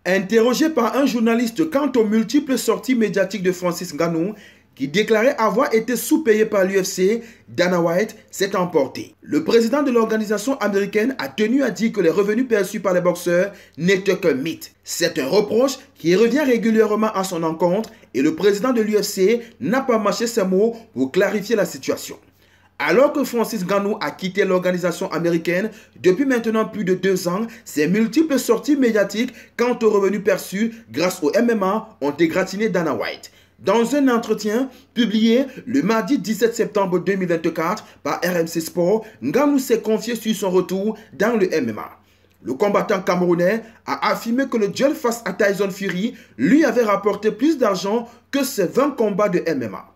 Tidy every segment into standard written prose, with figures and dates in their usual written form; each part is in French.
Interrogé par un journaliste quant aux multiples sorties médiatiques de Francis Ngannou, qui déclarait avoir été sous-payé par l'UFC, Dana White s'est emporté. Le président de l'organisation américaine a tenu à dire que les revenus perçus par les boxeurs n'étaient qu'un mythe. C'est un reproche qui revient régulièrement à son encontre et le président de l'UFC n'a pas mâché ses mots pour clarifier la situation. Alors que Francis Ngannou a quitté l'organisation américaine depuis maintenant plus de 2 ans, ses multiples sorties médiatiques quant aux revenus perçus grâce au MMA ont égratigné Dana White. Dans un entretien publié le mardi 17 septembre 2024 par RMC Sport, Ngannou s'est confié sur son retour dans le MMA. Le combattant camerounais a affirmé que le duel face à Tyson Fury lui avait rapporté plus d'argent que ses 20 combats de MMA.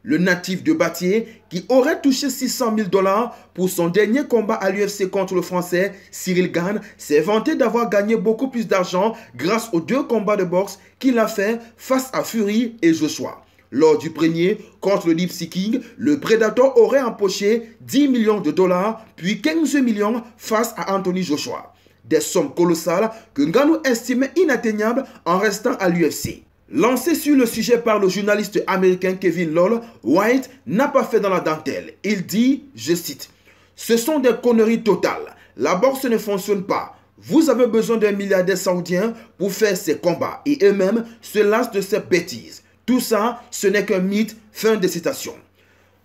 Le natif de Batié, qui aurait touché 600 000 $ pour son dernier combat à l'UFC contre le Français Cyril Gane, s'est vanté d'avoir gagné beaucoup plus d'argent grâce aux 2 combats de boxe qu'il a fait face à Fury et Joshua. Lors du premier, contre le Lipsy King, le Predator aurait empoché 10 millions de $, puis 15 millions face à Anthony Joshua. Des sommes colossales que Ngannou estimait inatteignables en restant à l'UFC. Lancé sur le sujet par le journaliste américain Kevin Loll, White n'a pas fait dans la dentelle. Il dit, je cite, « Ce sont des conneries totales. La boxe ne fonctionne pas. Vous avez besoin d'un milliardaire saoudien pour faire ces combats et eux-mêmes se lassent de ces bêtises. Tout ça, ce n'est qu'un mythe. » Fin de citation.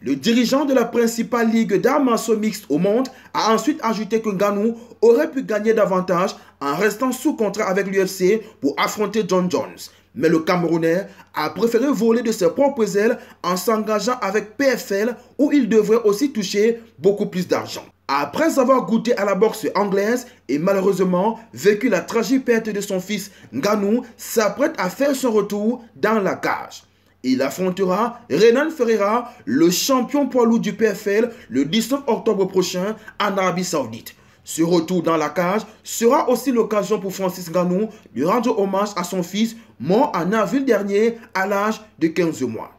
Le dirigeant de la principale ligue d'arts martiaux mixtes au monde a ensuite ajouté que Ngannou aurait pu gagner davantage en restant sous contrat avec l'UFC pour affronter John Jones. Mais le Camerounais a préféré voler de ses propres ailes en s'engageant avec PFL où il devrait aussi toucher beaucoup plus d'argent. Après avoir goûté à la boxe anglaise et malheureusement vécu la tragique perte de son fils, Ngannou s'apprête à faire son retour dans la cage. Il affrontera Renan Ferreira, le champion poids lourd du PFL, le 19 octobre prochain en Arabie Saoudite. Ce retour dans la cage sera aussi l'occasion pour Francis Ngannou de rendre hommage à son fils mort en avril dernier à l'âge de 15 mois.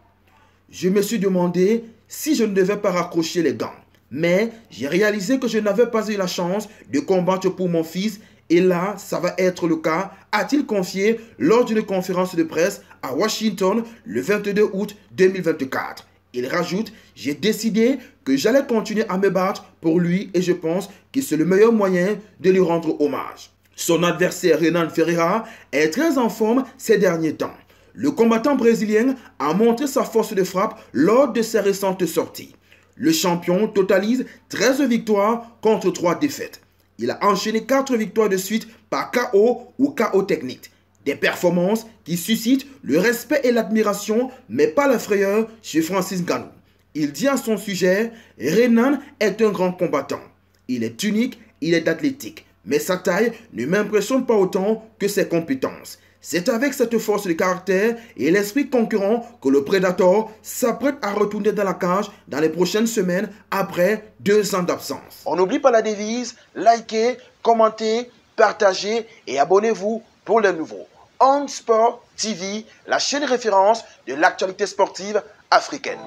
Je me suis demandé si je ne devais pas raccrocher les gants, mais j'ai réalisé que je n'avais pas eu la chance de combattre pour mon fils et là, ça va être le cas, a-t-il confié lors d'une conférence de presse à Washington le 22 août 2024. Il rajoute, j'ai décidé que j'allais continuer à me battre pour lui et je pense que c'est le meilleur moyen de lui rendre hommage. Son adversaire Renan Ferreira est très en forme ces derniers temps. Le combattant brésilien a montré sa force de frappe lors de ses récentes sorties. Le champion totalise 13 victoires contre 3 défaites. Il a enchaîné 4 victoires de suite par KO ou KO technique. Des performances qui suscitent le respect et l'admiration, mais pas la frayeur chez Francis Ngannou. Il dit à son sujet, Renan est un grand combattant. Il est unique, il est athlétique, mais sa taille ne m'impressionne pas autant que ses compétences. C'est avec cette force de caractère et l'esprit concurrent que le Predator s'apprête à retourner dans la cage dans les prochaines semaines après 2 ans d'absence. On n'oublie pas la devise, likez, commentez, partagez et abonnez-vous pour les nouveaux. On Sport TV, la chaîne référence de l'actualité sportive africaine.